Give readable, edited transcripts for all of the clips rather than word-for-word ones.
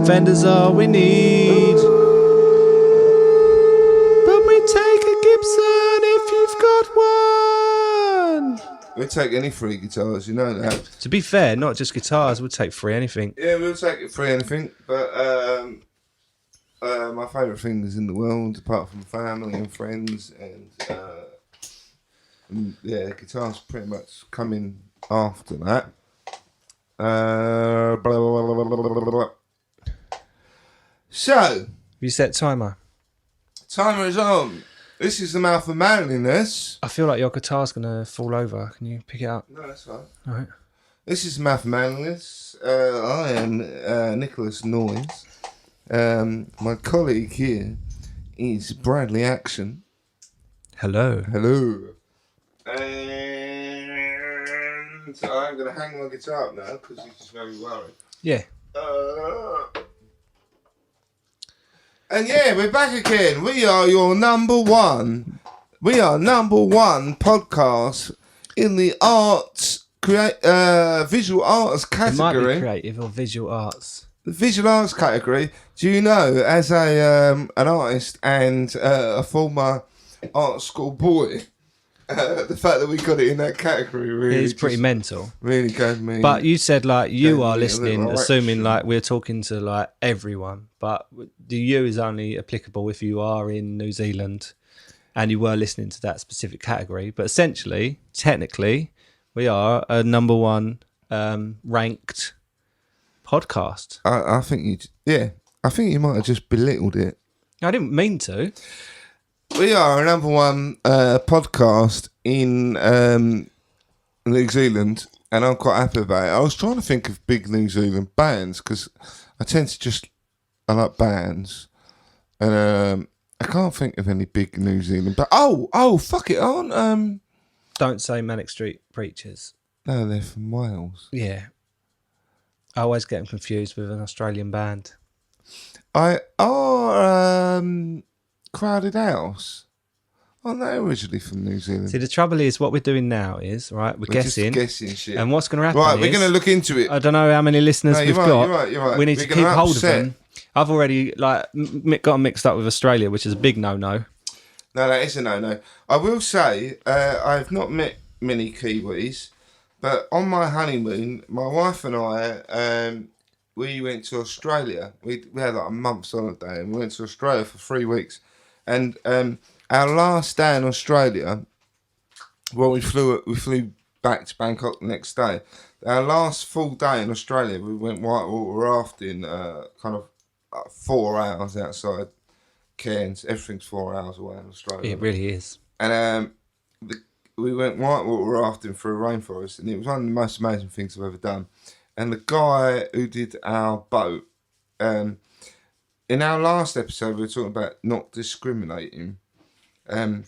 Fender's all we need. But we take a Gibson if you've got one. We'll take any free guitars, you know that. To be fair, not just guitars, we'll take free anything. Yeah, we'll take free anything, but my favourite things in the world, apart from family and friends, and guitars pretty much coming after that. Blah, blah, blah, blah, blah, blah, blah. So, have you set timer? Timer is on. This is the mouth of manliness. I feel like your guitar's gonna fall over. Can you pick it up? No, that's fine. All right. This is the mouth of manliness. I am Nicholas Noyes. My colleague here is Bradley Action. Hello. Hello. And I'm gonna hang my guitar up now because he's just very worried. Yeah. And yeah, we're back again. We are your number one. We are number one podcast in the arts, visual arts category. It might be creative or visual arts. The visual arts category. Do you know, as an artist and a former art school boy, the fact that we got it in that category really is pretty mental. Really gave me. But you said like you are listening, assuming like we're talking to like everyone. But the you is only applicable if you are in New Zealand and you were listening to that specific category. But essentially, technically, we are a number one ranked podcast. I think I think you might have just belittled it. I didn't mean to. We are a number one podcast in New Zealand, and I'm quite happy about it. I was trying to think of big New Zealand bands because I tend to I like bands, and I can't think of any big New Zealand. But fuck it, aren't Don't say Manic Street Preachers. No, they're from Wales. Yeah, I always get them confused with an Australian band. Crowded House. Aren't they originally from New Zealand? See, the trouble is, what we're doing now is, right, we're guessing. Just guessing shit. And what's going to happen Right, we're going to look into it. I don't know how many listeners we've got. You're right. We need to keep hold of them. I've already got them mixed up with Australia, which is a big no-no. No, that is a no-no. I will say, I've not met many Kiwis, but on my honeymoon, my wife and I, we went to Australia. We had like a month's holiday, and we went to Australia for 3 weeks. And our last day in Australia, well, we flew back to Bangkok the next day. Our last full day in Australia, we went whitewater rafting, kind of 4 hours outside Cairns. Everything's 4 hours away in Australia. It really is. And we went whitewater rafting through a rainforest, and it was one of the most amazing things I've ever done. And the guy who did our boat, in our last episode, we were talking about not discriminating. And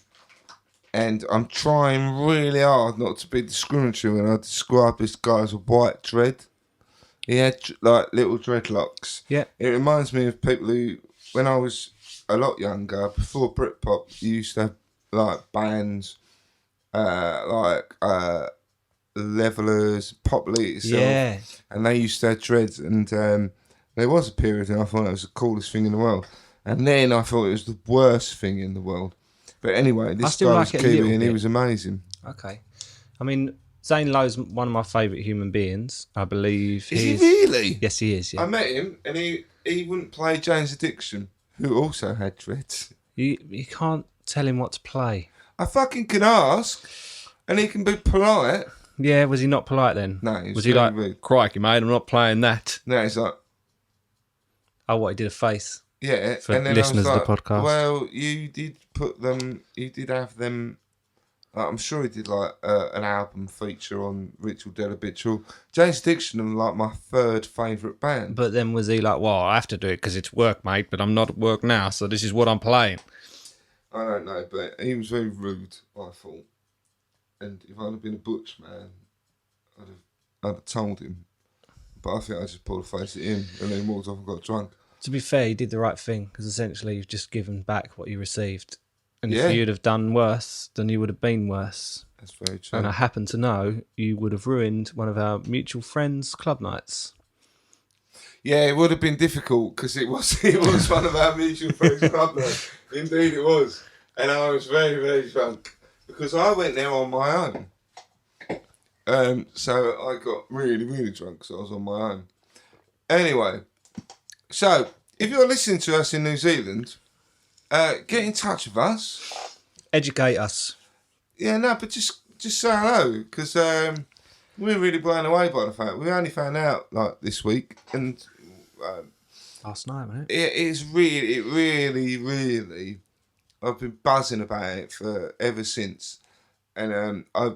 I'm trying really hard not to be discriminatory when I describe this guy as a white dread. He had like little dreadlocks. Yeah. It reminds me of people who, when I was a lot younger, before Britpop, you used to have like bands, Levelers, Pop Lee itself. Yeah. And they used to have dreads, and there was a period and I thought it was the coolest thing in the world. And then I thought it was the worst thing in the world. But anyway, this guy was Kiwi and he was amazing. Okay. I mean, Zane Lowe's one of my favourite human beings. I believe Is he really? Yes, he is. Yeah. I met him, and he wouldn't play Jane's Addiction, who also had dreads. You can't tell him what to play. I fucking can ask, and he can be polite. Yeah, was he not polite then? No, was he like, rude. Crikey, mate, I'm not playing that. No, he's like, oh, what, he did a face? Yeah, for and then listeners I was of the podcast. Well, you did have them. I'm sure he did like an album feature on Ritual Dead Habitual. Jane's Addiction are like my third favourite band. But then was he like, well, I have to do it because it's work, mate, but I'm not at work now, so this is what I'm playing? I don't know, but he was very rude, I thought. And if I'd have been a butch man, I'd have told him. But I think I just pulled a face at him and then walked off and got drunk. To be fair, he did the right thing because essentially you've just given back what you received. And Yeah. if you'd have done worse, then you would have been worse. That's very true. And I happen to know you would have ruined one of our mutual friends' club nights. Yeah, it would have been difficult because it was one of our mutual friends' club nights. Indeed it was. And I was very, very drunk because I went there on my own. So I got really, really drunk, so I was on my own. Anyway, so if you're listening to us in New Zealand, get in touch with us. Educate us. Yeah, no, but just say hello because we're really blown away by the fact we only found out like this week, and last night, mate. It really, really. I've been buzzing about it for ever since, and I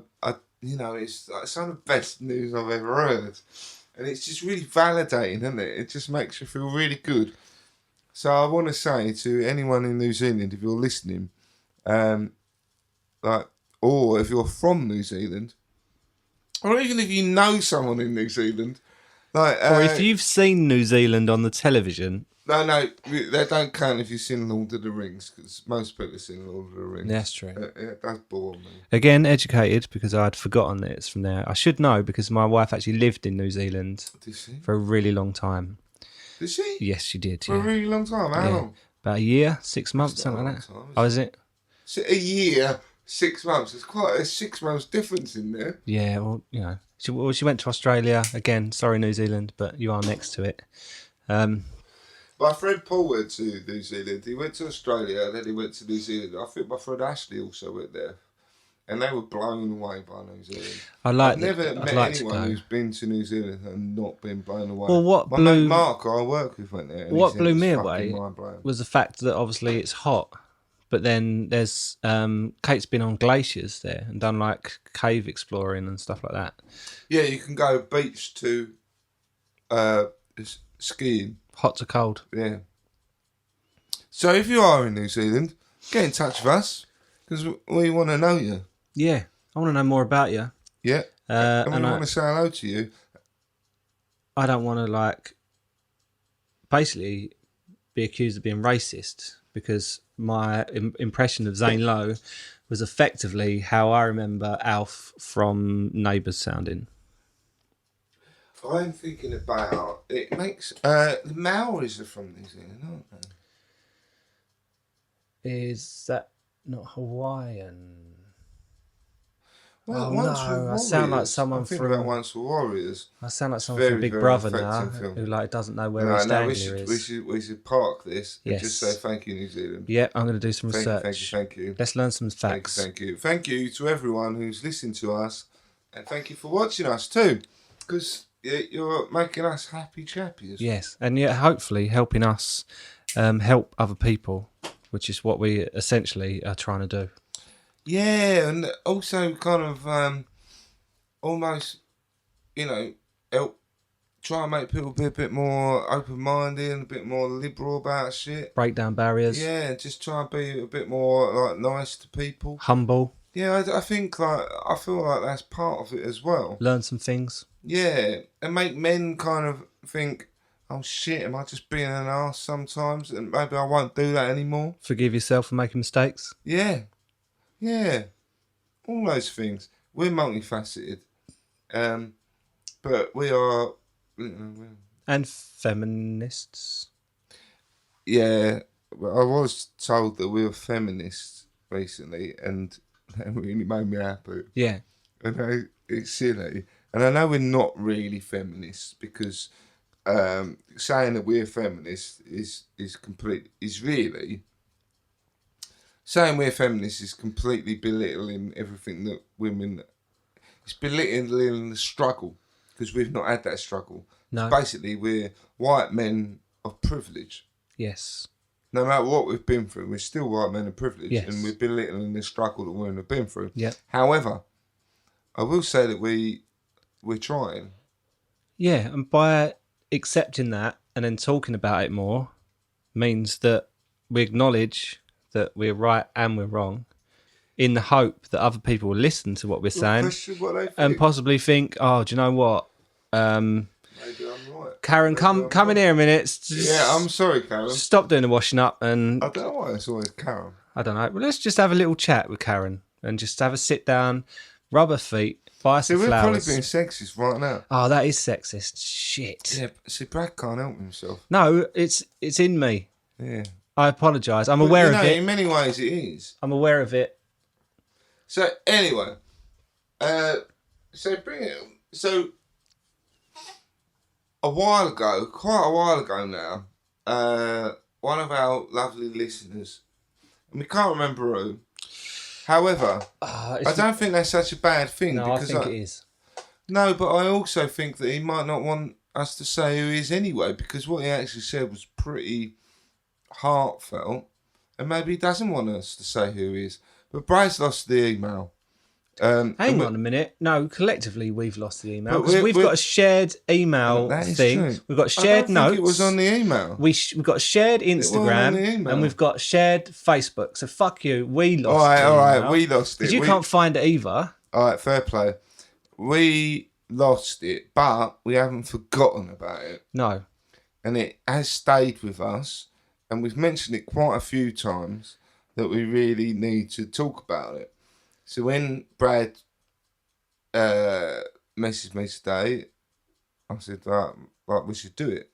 it's like some of the best news I've ever heard, and it's just really validating, isn't it? It just makes you feel really good. So I want to say to anyone in New Zealand, if you're listening, or if you're from New Zealand, or even if you know someone in New Zealand, or if you've seen New Zealand on the television. No, they don't count if you've seen Lord of the Rings, because most people have seen Lord of the Rings. That's true. It does bore me. Again, educated, because I'd forgotten that it's from there. I should know, because my wife actually lived in New Zealand for a really long time. Did she? Yes, she did. For a really long time? How long? About a year, 6 months, something like that. Oh, is it? A year, 6 months. There's quite a 6 months difference in there. Yeah, well, she went to Australia. Again, sorry, New Zealand, but you are next to it. My friend Paul went to New Zealand. He went to Australia, and then he went to New Zealand. I think my friend Ashley also went there. And they were blown away by New Zealand. I've never met anyone who's been to New Zealand and not been blown away. Well, my mate Mark, who I work with, went there. And what blew me away mind-blowing. was the fact that obviously it's hot, but then there's Kate's been on glaciers there and done like cave exploring and stuff like that. Yeah, you can go beach to skiing. Hot to cold. Yeah. So if you are in New Zealand, get in touch with us because we want to know you. Yeah, I want to know more about you. Yeah, and we want to say hello to you. I don't want to basically be accused of being racist because my impression of Zane Lowe was effectively how I remember Alf from Neighbours sounding. I'm thinking about it makes the Maoris are from New Zealand, aren't they? Is that not Hawaiian? Well, Once Were Warriors. I sound like someone from Once Were Warriors. I sound like someone from Big Brother now, who doesn't know where East Anglia is. We should park this and just say thank you, New Zealand. Yeah, I'm going to do some research. Thank you. Let's learn some facts. Thank you to everyone who's listening to us, and thank you for watching us too, because you're making us happy chappies. Yes, and yet hopefully helping us help other people, which is what we essentially are trying to do. Yeah, and also kind of almost, help try and make people be a bit more open-minded and a bit more liberal about shit. Break down barriers. Yeah, just try and be a bit more nice to people. Humble. Yeah, I think I feel like that's part of it as well. Learn some things. Yeah, and make men kind of think, oh shit, am I just being an arse sometimes? And maybe I won't do that anymore. Forgive yourself for making mistakes. Yeah, all those things. We're multifaceted, but we are, and feminists. Yeah, I was told that we were feminists recently, and that really made me happy. Yeah. And it's silly. And I know we're not really feminists because saying that we're feminists is really saying we're feminists is completely belittling everything that women. It's belittling the struggle because we've not had that struggle. No. Basically, we're white men of privilege. Yes. No matter what we've been through, we're still white men of privilege, Yes. and we're belittling the struggle that women have been through. Yeah. However, I will say that we're trying. Yeah, and by accepting that and then talking about it more means that we acknowledge that we're right and we're wrong, in the hope that other people will listen to what we're saying Question what they think. and possibly think, oh, do you know what? Maybe I'm right. Karen, Maybe come I'm in here a minute. Yeah, I'm sorry, Karen. Stop doing the washing up and I don't know why it's always Karen. I don't know. Well, let's just have a little chat with Karen and just have a sit down, rub her feet, buy some We're flowers. probably being sexist right now. Oh, that is sexist. Shit. Yeah, see, Brad can't help himself. No, it's in me. Yeah. I apologise. I'm aware of it. In many ways it is. I'm aware of it. So, anyway. So quite a while ago now, one of our lovely listeners, and we can't remember who. However, I don't think that's such a bad thing. No, because I think it is. No, but I also think that he might not want us to say who he is anyway, because what he actually said was pretty heartfelt, and maybe he doesn't want us to say who he is. But Brad's lost the email. Hang on a minute. No, collectively we've lost the email But because we've got a shared email thing. True. We've got shared I don't notes. think it was on the email. We've got shared Instagram and we've got shared Facebook. So fuck you. We lost. All right, we lost it because you can't find it either. All right, fair play. We lost it, but we haven't forgotten about it. No, and it has stayed with us, and we've mentioned it quite a few times that we really need to talk about it. So when Brad messaged me today, I said like we should do it.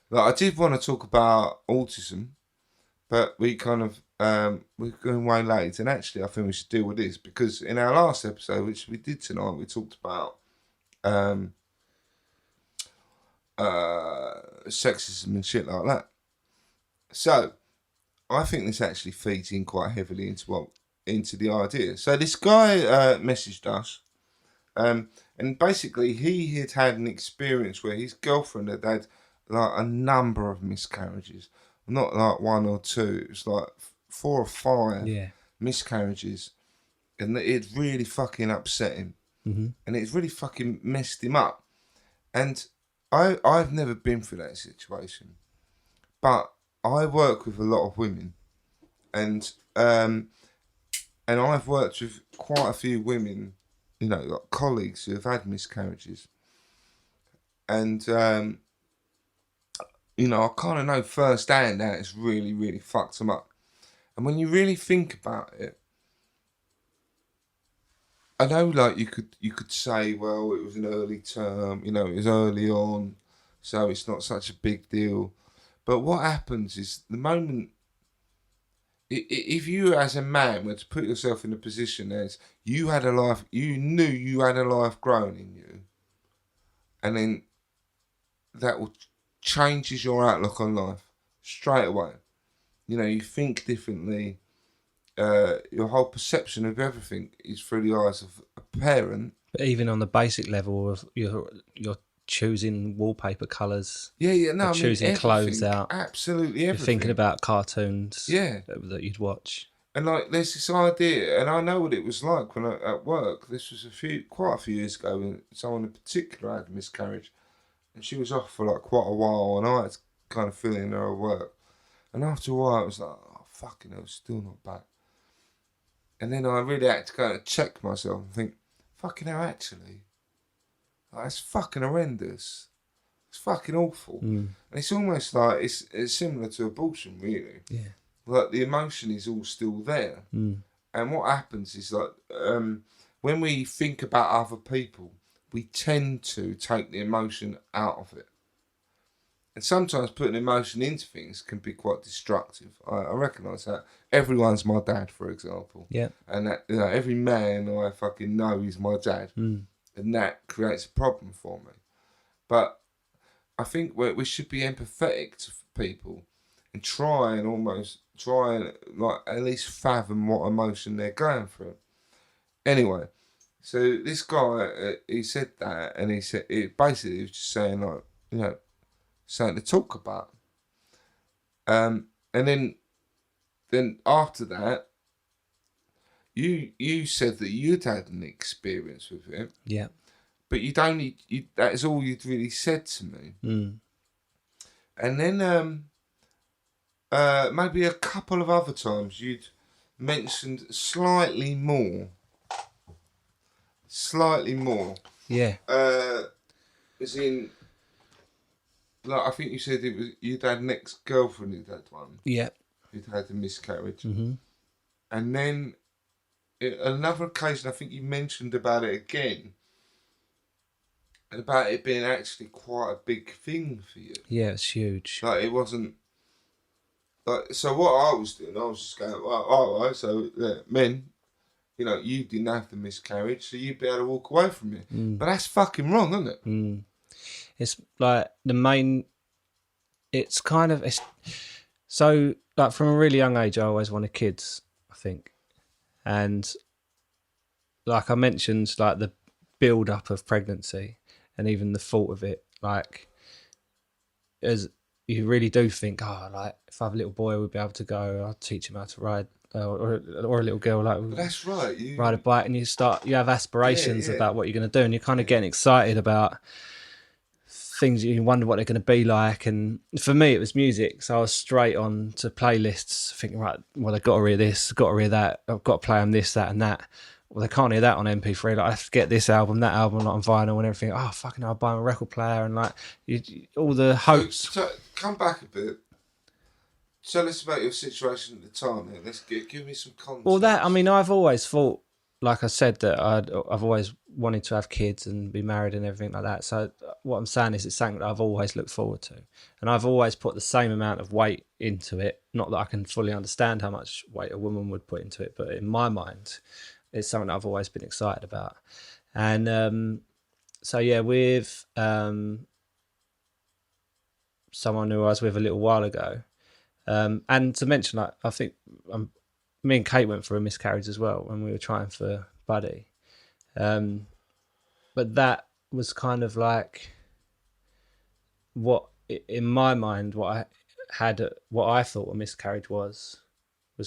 Like I did want to talk about autism, but we kind of we're going way late, and actually I think we should deal with this because in our last episode, which we did tonight, we talked about sexism and shit like that. So I think this actually feeds in quite heavily into the idea. So this guy messaged us, and basically he had an experience where his girlfriend had like a number of miscarriages, not like one or two. It was like 4 or 5 miscarriages, and it really fucking upset him, and it really fucking messed him up. And I've never been through that situation, but I work with a lot of women, and I've worked with quite a few women, you know, like colleagues who have had miscarriages, and you know, I kind of know firsthand that it's really, really fucked them up. And when you really think about it, I know, like you could say, well, it was an early term, you know, it was early on, so it's not such a big deal. But what happens is the moment, if you as a man were to put yourself in a position as you had a life, you knew you had a life growing in you, and then that will changes your outlook on life straight away. You know, you think differently. Your whole perception of everything is through the eyes of a parent. But even on the basic level of you're choosing wallpaper colours. Yeah, no, choosing clothes out. Absolutely everything. You're thinking about cartoons. Yeah. That you'd watch. And like, there's this idea, and I know what it was like when at work. This was quite a few years ago, when someone in particular had a miscarriage, and she was off for like quite a while, and I had to kind of fill in her work. And after a while, it was like, oh fucking hell, still not back. And then I really had to kind of check myself and think, fucking hell, actually, like, it's fucking horrendous. It's fucking awful. And it's almost like it's similar to abortion, really. Yeah. Like the emotion is all still there. And what happens is like when we think about other people, we tend to take the emotion out of it. And sometimes putting emotion into things can be quite destructive. I recognise that. Everyone's my dad, for example. Yeah. And that, you know, every man I fucking know is my dad. and that creates a problem for me. But I think we should be empathetic to people and try and like at least fathom what emotion they're going through. Anyway, so this guy he said that, and he said it basically was just saying like something to talk about. And then after that, you said that you'd had an experience with him. Yeah. But that is all you'd really said to me. Mm. And then maybe a couple of other times you'd mentioned slightly more. Yeah. As in, like I think you said it was you'd had an ex-girlfriend who'd had one. Yeah. Who'd had a miscarriage. Mm-hmm. And then another occasion, I think you mentioned about it again. And about it being actually quite a big thing for you. Yeah, it's huge. Like it wasn't. Like so, what I was doing, I was just going, all right. So men, you didn't have the miscarriage, so you'd be able to walk away from it. But that's fucking wrong, isn't it? Mm. It's like it's kind of so like from a really young age, I always wanted kids. I think, and like I mentioned, like the build up of pregnancy. And even the thought of it, like, as you really do think, like if I have a little boy, we'd be able to go. I'll teach him how to ride, or a little girl, like but that's right. Ride a bike, and you have aspirations about what you're going to do, and you're kind of getting excited about things. You wonder what they're going to be like. And for me, it was music, so I was straight on to playlists, thinking, right, well, I've got to hear this, I've got to hear that, I've got to play them this, that, and that. Well, they can't hear that on MP3. Like I have to get this album, that album, like on vinyl and everything. Oh, fucking! I'll buy my record player and like all the hopes. So come back a bit. Tell us about your situation at the time. Then let's give me some context. Well, I've always thought, like I said, that I've always wanted to have kids and be married and everything like that. So what I'm saying is, it's something that I've always looked forward to, and I've always put the same amount of weight into it. Not that I can fully understand how much weight a woman would put into it, but in my mind, it's something that I've always been excited about. And so yeah, with someone who I was with a little while ago, and to mention, like, I think me and Kate went for a miscarriage as well when we were trying for Buddy. But that was kind of like what, in my mind, what I thought a miscarriage was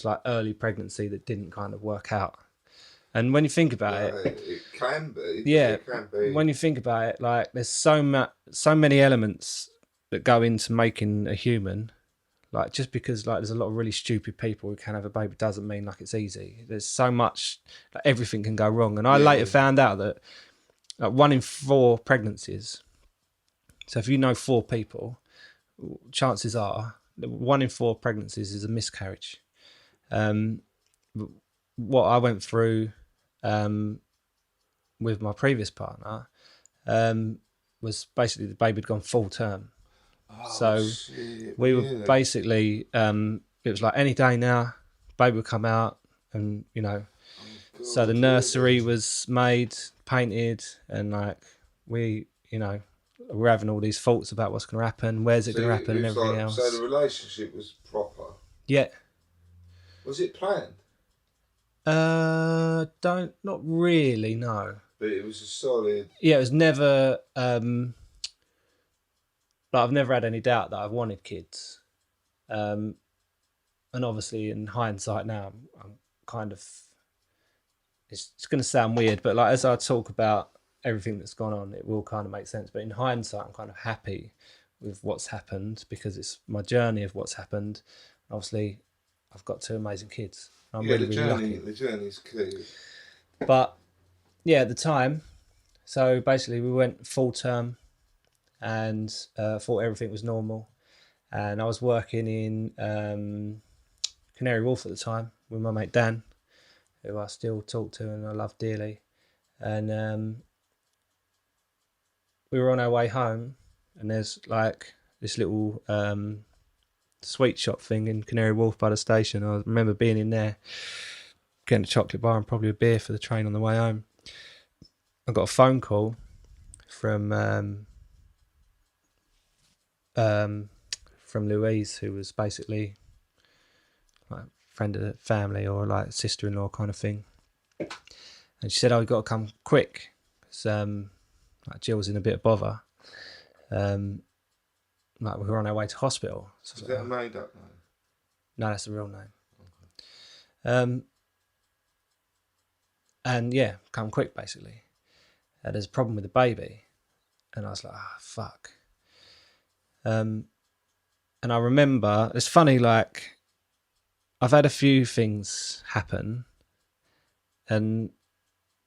like early pregnancy that didn't kind of work out. And when you think about it can be. Yeah, it can be. When you think about it, like there's so many elements that go into making a human. Like just because like there's a lot of really stupid people who can have a baby doesn't mean like it's easy. There's so much, like, everything can go wrong. And I later found out that like 1 in 4 pregnancies. So if you know 4 people, chances are that 1 in 4 pregnancies is a miscarriage. What I went through with my previous partner was basically the baby had gone full term. So we were basically, it was like any day now, baby would come out, and so the nursery was made, painted, and like we're having all these thoughts about what's going to happen, where's it going to happen, and everything else. So the relationship was proper. Yeah. Was it planned? Not really, no. But it was a solid. Yeah, it was never. But I've never had any doubt that I've wanted kids, and obviously in hindsight now, I'm kind of. It's going to sound weird, but like as I talk about everything that's gone on, it will kind of make sense. But in hindsight, I'm kind of happy with what's happened because it's my journey of what's happened. Obviously, I've got 2 amazing kids. I'm really lucky. The journey's key. But yeah, at the time, so basically we went full term and thought everything was normal. And I was working in Canary Wharf at the time with my mate Dan, who I still talk to and I love dearly. And we were on our way home, and there's like this little sweet shop thing in Canary Wharf by the station. I remember being in there, getting a chocolate bar and probably a beer for the train on the way home. I got a phone call from Louise, who was basically like a friend of the family or like sister-in-law kind of thing. And she said, "Oh, you got to come quick, because like Jill's in a bit of bother. Like we were on our way to hospital." So Is that a made up name? No, that's the real name. Okay. And yeah, come quick basically. There's a problem with the baby, and I was like, "Ah, fuck." And I remember, it's funny, like I've had a few things happen, and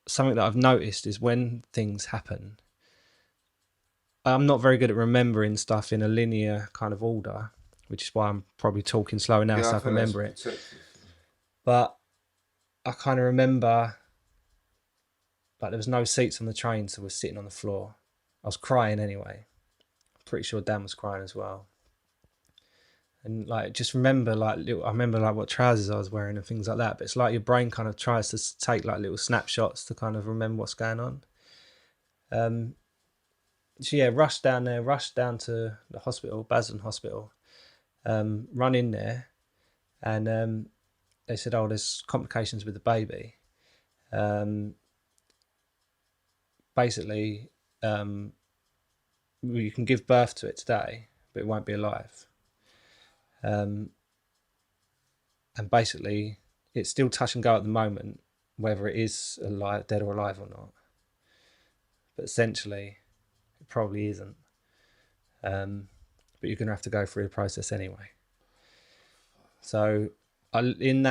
something that I've noticed is when things happen, I'm not very good at remembering stuff in a linear kind of order, which is why I'm probably talking slower now, so I can remember it. But I kind of remember, like, there was no seats on the train, so we're sitting on the floor. I was crying anyway. I'm pretty sure Dan was crying as well. And like, just remember, like, I remember like what trousers I was wearing and things like that. But it's like your brain kind of tries to take like little snapshots to kind of remember what's going on. So yeah, rushed down to the hospital, Basildon Hospital. Run in there, and they said, "Oh, there's complications with the baby. Basically, you can give birth to it today, but it won't be alive. And basically, it's still touch and go at the moment, whether it is alive, dead or alive or not. But essentially, it probably isn't. But you're going to have to go through the process anyway." So, within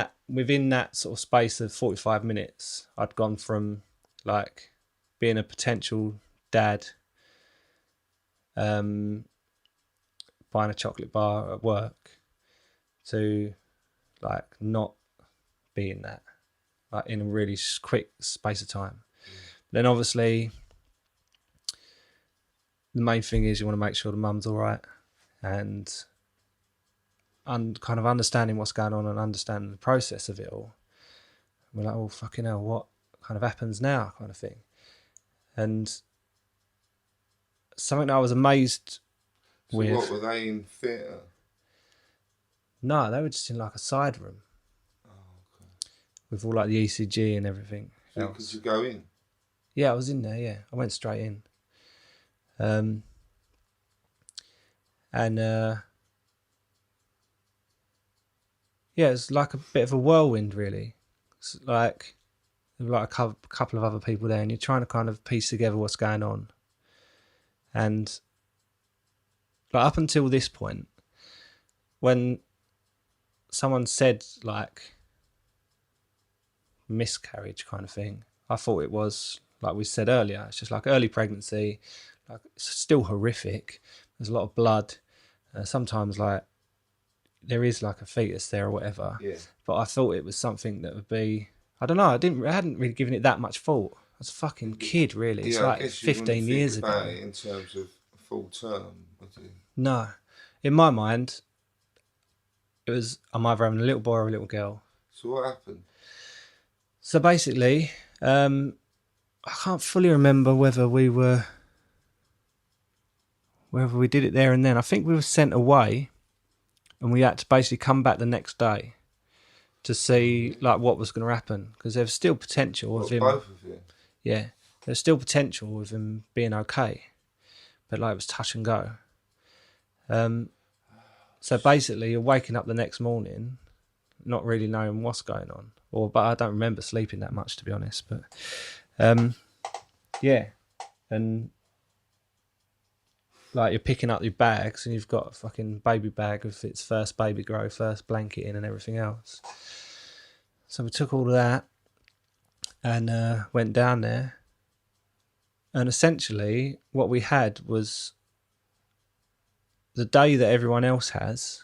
that sort of space of 45 minutes, I'd gone from like being a potential dad, buying a chocolate bar at work, to like not being that, like in a really quick space of time. Then obviously the main thing is you want to make sure the mum's all right, and kind of understanding what's going on and understanding the process of it all. We're like, "Oh, fucking hell, what kind of happens now?" kind of thing. And something that I was amazed with. So what, were they in theatre? No, they were just in like a side room. Oh, okay. With all like the ECG and everything. So could you go in? Yeah, I was in there, yeah. I went straight in. Yeah, it's like a bit of a whirlwind, really. It's like there were like a couple of other people there, and you're trying to kind of piece together what's going on. And like up until this point, when someone said like miscarriage kind of thing, I thought it was, like we said earlier, it's just like early pregnancy. Like, it's still horrific. There's a lot of blood. Sometimes like there is like a fetus there or whatever. Yeah. But I thought it was something that would be, I don't know, I hadn't really given it that much thought. I was a fucking kid, really. It's like 15 years ago. In terms of full term, no, in my mind, it was, I'm either having a little boy or a little girl. So what happened? So basically, I can't fully remember whether we did it there and then. I think we were sent away, and we had to basically come back the next day to see like what was going to happen, because there was still potential of him. Both of you? Yeah, there's still potential of him being okay, but like it was touch and go. So basically, you're waking up the next morning, not really knowing what's going on, but I don't remember sleeping that much, to be honest. But yeah, and like you're picking up your bags, and you've got a fucking baby bag with its first baby grow, first blanket in, and everything else. So we took all of that and went down there, and essentially what we had was the day that everyone else has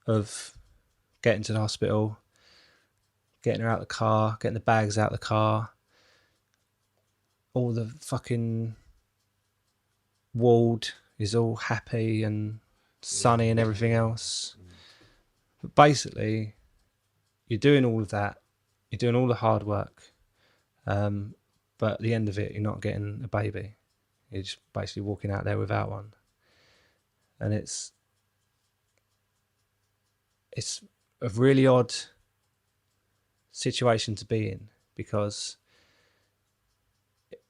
of getting to the hospital, getting her out of the car, getting the bags out of the car, all the fucking ward is all happy and sunny and everything else. But basically, you're doing all of that, you're doing all the hard work, but at the end of it, you're not getting a baby. You're just basically walking out there without one. And it's a really odd situation to be in, because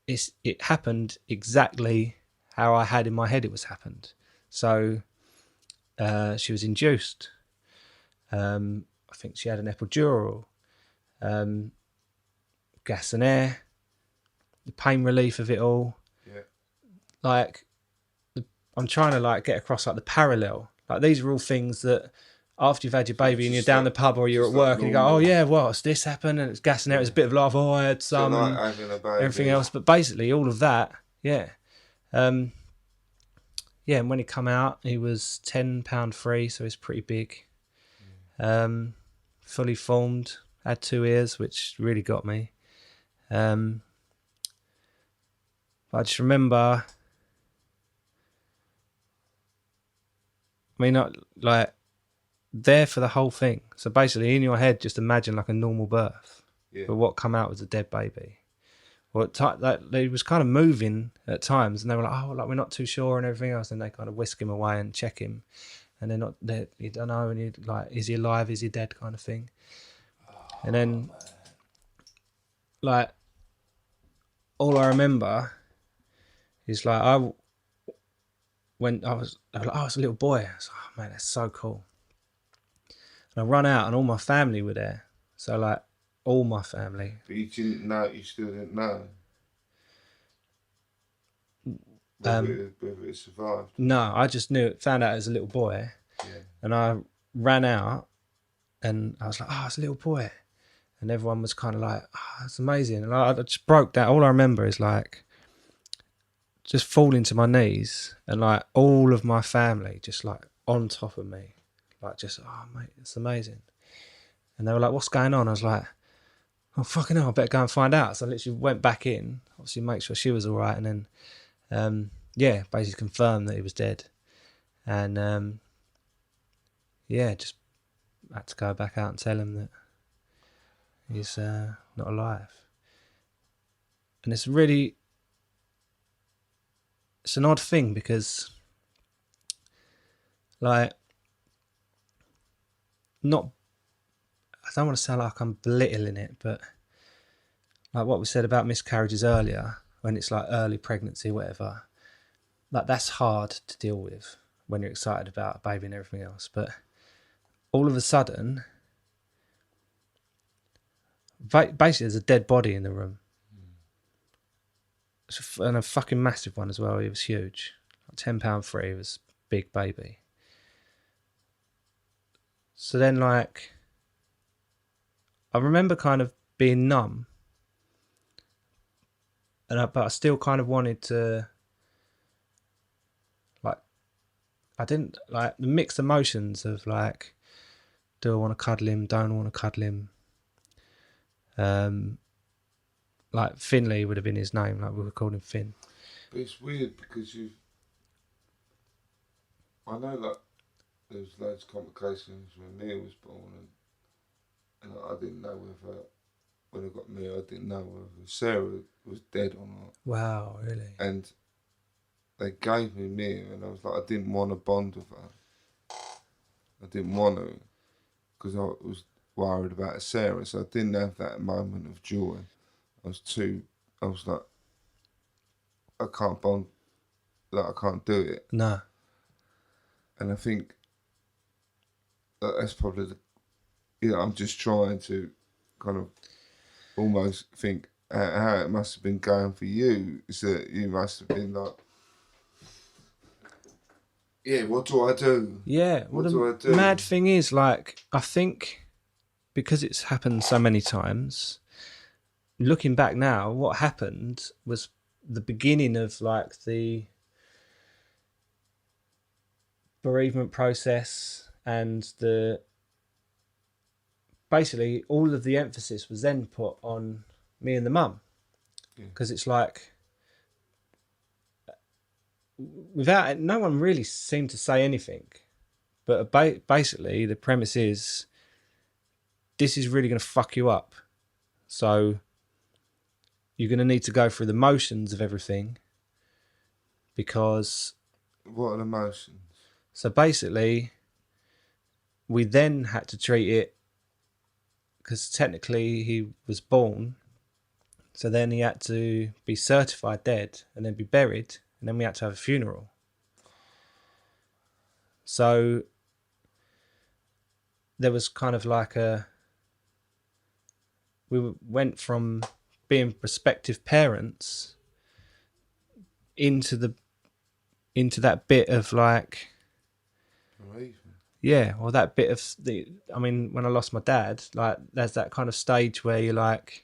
it happened exactly how I had in my head it was happened. So she was induced. I think she had an epidural, gas and air, the pain relief of it all. Yeah. Like, I'm trying to like get across like the parallel. Like, these are all things that after you've had your baby and you're down the pub or you're at work and you go, oh yeah, what's this happened? And it's gas and air. It's a bit of laugh. Oh, I had some. Like having a baby. Everything else. But basically all of that, yeah. Yeah, and when he come out, he was 10 pound free, so he's pretty big. Fully formed, had 2 ears, which really got me. But I just remember, I mean, not like there for the whole thing. So basically, in your head, just imagine like a normal birth, but what come out was a dead baby. Well, they was kind of moving at times, and they were like, "Oh, like we're not too sure," and everything else. And they kind of whisk him away and check him, and they're not. You don't know, and you like, is he alive? Is he dead? Kind of thing. And then, like, all I remember is like I was like, oh, it's a little boy. I was like, oh man, that's so cool. And I run out, and all my family were there. So like, all my family. But you didn't know. You still didn't know whether it survived. No, I just found out as a little boy. Yeah. And I ran out, and I was like, oh, it's a little boy. And everyone was kind of like, oh, that's amazing. And I just broke down. All I remember is like just falling to my knees, and like all of my family just like on top of me, like just, oh mate, it's amazing. And they were like, what's going on? I was like, oh fucking hell, I better go and find out. So I literally went back in, obviously make sure she was all right, and then yeah, basically confirmed that he was dead. And yeah, just had to go back out and tell him that he's not alive. And it's an odd thing, because like, I don't want to sound like I'm belittling it, but like what we said about miscarriages earlier, when it's like early pregnancy, whatever, like that's hard to deal with when you're excited about a baby and everything else. But all of a sudden, basically there's a dead body in the room. And a fucking massive one as well. He was huge. Like £10 free. He was a big baby. So then, like, I remember kind of being numb. But I still kind of wanted to, like, I didn't, like, the mixed emotions of, like, do I want to cuddle him? Don't want to cuddle him? Like, Finley would have been his name. Like, we were calling him Finn. But it's weird because I know like there was loads of complications when Mia was born, and I didn't know whether, when I got Mia, I didn't know whether Sarah was dead or not. Wow, really? And they gave me Mia, and I was like, I didn't want to bond with her. I didn't want to, because I was worried about Sarah, so I didn't have that moment of joy. I was like, I can't bond, like I can't do it. No. And I think that's probably I'm just trying to kind of almost think how it must have been going for you, is that you must have been like, yeah, what do I do? Yeah, what do I do? Mad thing is, like, I think because it's happened so many times, looking back now, what happened was the beginning of like the bereavement process, and basically all of the emphasis was then put on me and the mum, because it's like, without it, no one really seemed to say anything, but basically the premise is, this is really going to fuck you up, so you're going to need to go through the motions of everything, because What are the motions? so basically we then had to treat it, because technically he was born, so then he had to be certified dead and then be buried, and then we had to have a funeral. So there was kind of like we went from being prospective parents into that bit of like, yeah, or that bit of the, I mean, when I lost my dad, like there's that kind of stage where you're like,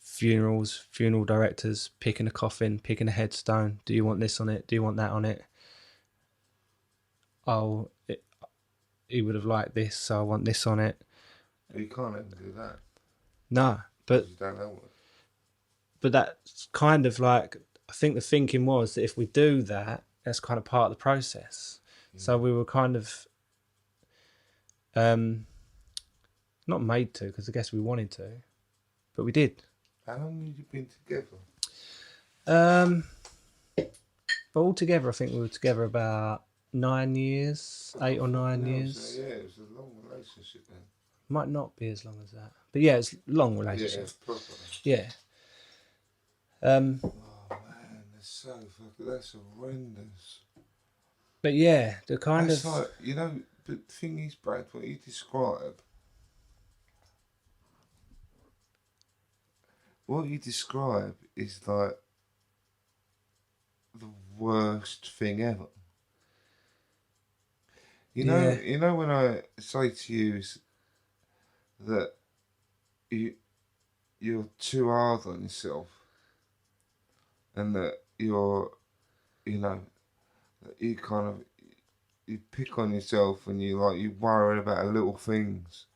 funerals, funeral directors picking a coffin, picking a headstone. Do you want this on it? Do you want that on it? Oh, he would have liked this, so I want this on it. You can't even do that. No, but you don't know what. But that's kind of like, I think the thinking was that if we do that, that's kind of part of the process. So we were kind of not made to, because I guess we wanted to, but we did. How long have you been together? But altogether, I think we were together about 9 years, 8 or 9 years. So, yeah, it was a long relationship then. Might not be as long as that, but yeah, it's a long relationship. Yeah, it's proper. Yeah. Oh man, that's horrendous. But yeah, the kind that's of like, you know, but the thing is, Brad, what you describe. What you describe is like the worst thing ever. You know when I say to you that you're too hard on yourself, and that you're, you know, that you kind of you pick on yourself, and you worry about little things,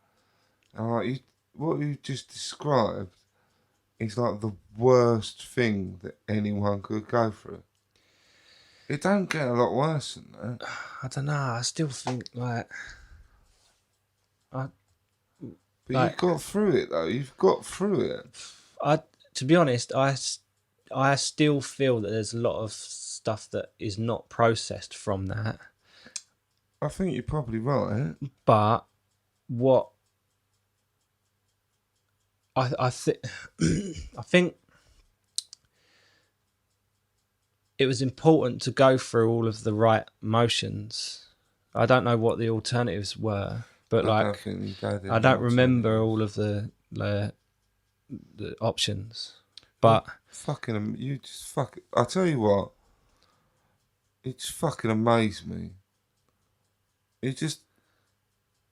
and like what you just described is like the worst thing that anyone could go through. It don't get a lot worse than that. I don't know. I still think like. But you got through it though. You've got through it. To be honest, I still feel that there's a lot of stuff that is not processed from that. I think you're probably right. But what I think it was important to go through all of the right motions. I don't know what the alternatives were, but I don't remember all of the options. But you just fuck. I tell you what, it just fucking amazed me. It just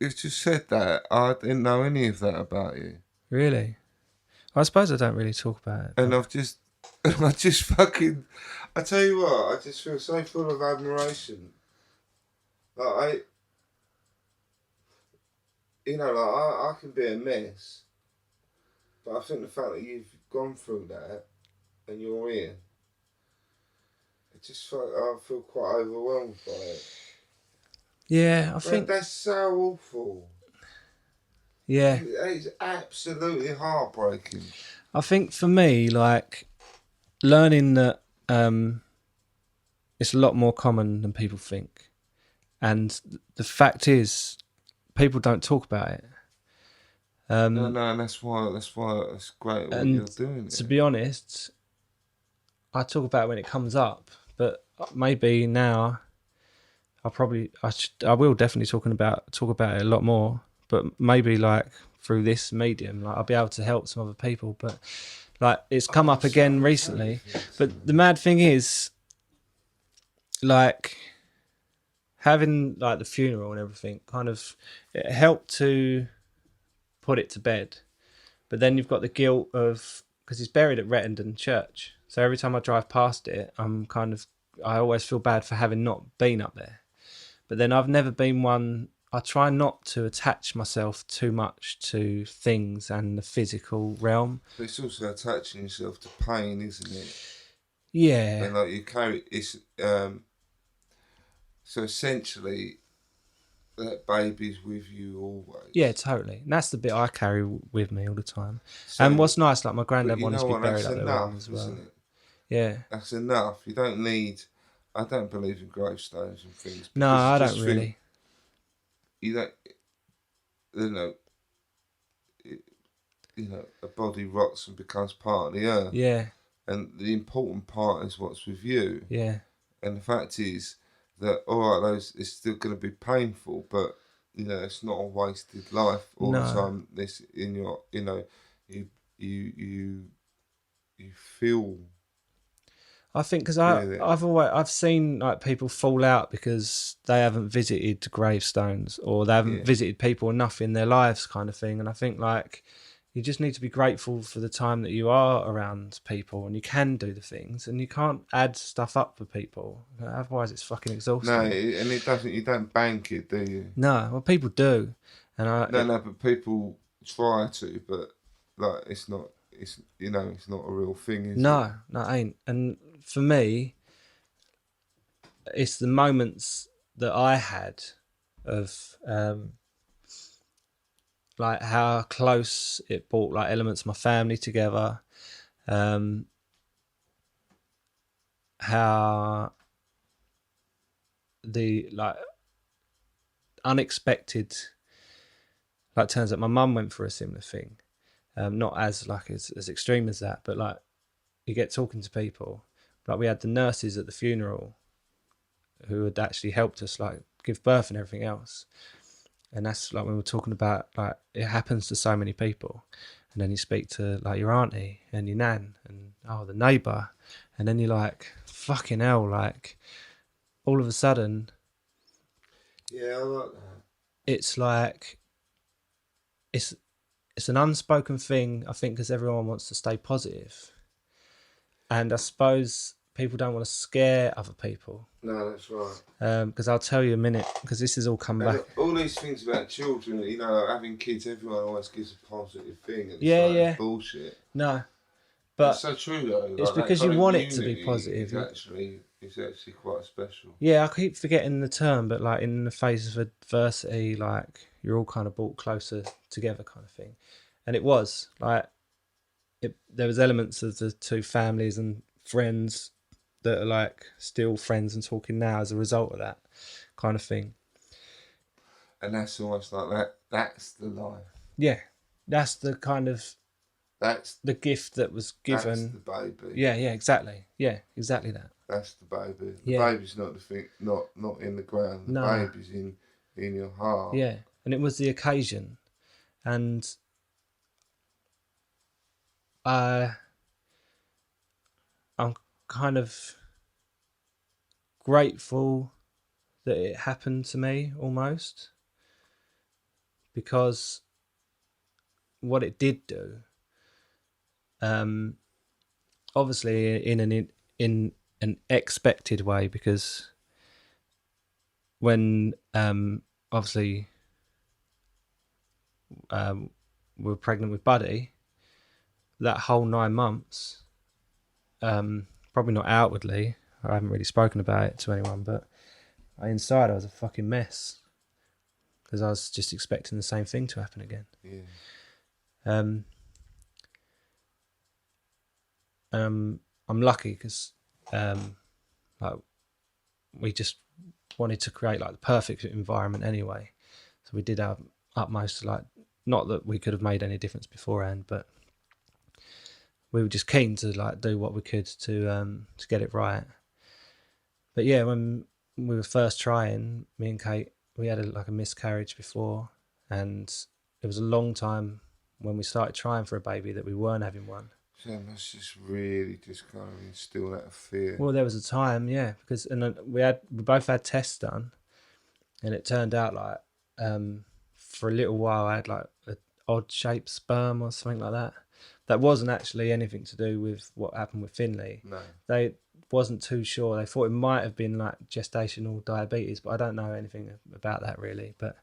said that I didn't know any of that about you. Really, I suppose I don't really talk about it. And I just fucking. I tell you what, I just feel so full of admiration. Like I can be a mess, but I think the fact that you've gone through that and you're here, I feel quite overwhelmed by it. Yeah, I think that's so awful. Yeah, it's absolutely heartbreaking. I think for me, like learning that it's a lot more common than people think, and the fact is, people don't talk about it. No, and that's why it's great what you're doing. To be honest, I talk about it when it comes up, but maybe now I will definitely talk about it a lot more. But maybe like through this medium, like I'll be able to help some other people. But like it's come up again recently. But the mad thing is, like having like the funeral and everything, kind of it helped to put it to bed. But then you've got the guilt of, because he's buried at Rettendon Church. So every time I drive past it, I always feel bad for having not been up there. But then I've never been one. I try not to attach myself too much to things and the physical realm. But it's also attaching yourself to pain, isn't it? Yeah. And like you carry it's so essentially that baby's with you always. Yeah, totally. And that's the bit I carry with me all the time. So, And what's nice, like my but granddad you wanted know to be what? buried That's up there with him as enough, well. isn't it? Yeah. That's enough. You don't need. I don't believe in gravestones and things. No, Because I you don't just really. think, you don't. You know. You know, a body rots and becomes part of the earth. Yeah. And the important part is what's with you. Yeah. And the fact is that all right, those it's still going to be painful, but you know it's not a wasted life all the No. time. This in your, you know, you you you you feel. I think because Feel I've seen like people fall out because they haven't visited gravestones or they haven't Yeah. visited people enough in their lives, kind of thing. And I think like you just need to be grateful for the time that you are around people and you can do the things and you can't add stuff up for people. Otherwise, it's fucking exhausting. No, and it doesn't. You don't bank it, do you? No, well, people do, and No, but people try to, but like it's not. It's you know, it's not a real thing, is it? no, it ain't. And for me, it's the moments that I had of like how close it brought like elements of my family together, how the like unexpected like turns out my mum went for a similar thing, not as like as extreme as that, but like you get talking to people, like we had the nurses at the funeral who had actually helped us like give birth and everything else. And that's like when we're talking about like it happens to so many people, and then you speak to like your auntie and your nan and the neighbour, and then you're like fucking hell, like all of a sudden Yeah, I like that. it's like it's an unspoken thing, I think, because everyone wants to stay positive, and I suppose people don't want to scare other people. No, that's right. Because I'll tell you a minute, because this has all come And back. all these things about children, you know, like having kids, everyone always gives a positive thing, and it's Yeah, like yeah. it's bullshit. No, but It's so true though. it's Like, because that you kind of want it to be unity positive. Is actually quite special. Yeah, I keep forgetting the term, but like in the face of adversity, like you're all kind of brought closer together, kind of thing. And it was like there was elements of the two families and friends that are like still friends and talking now as a result of that kind of thing. And that's almost like that. That's the life. Yeah, that's the kind of That's the gift that was given. That's the baby. Yeah, exactly. Yeah, exactly that. That's the baby. The Yeah. baby's not the thing. Not in the ground. The No. baby's in your heart. Yeah, and it was the occasion, and I'm kind of grateful that it happened to me almost, because what it did do, obviously in an expected way, because when obviously we were pregnant with Buddy, that whole 9 months, probably not outwardly, I haven't really spoken about it to anyone, but inside I was a fucking mess because I was just expecting the same thing to happen again. Yeah. I'm lucky because like we just wanted to create like the perfect environment anyway, so we did our utmost to like, not that we could have made any difference beforehand, but we were just keen to like do what we could to get it right. But yeah, when we were first trying, me and Kate, we had a miscarriage before, and it was a long time when we started trying for a baby that we weren't having one. So that must just really just kind of instill that fear. Well, there was a time, yeah, because we both had tests done, and it turned out like for a little while I had like an odd shaped sperm or something like that. That wasn't actually anything to do with what happened with Finley. No. They wasn't too sure. They thought it might have been like gestational diabetes, but I don't know anything about that really. But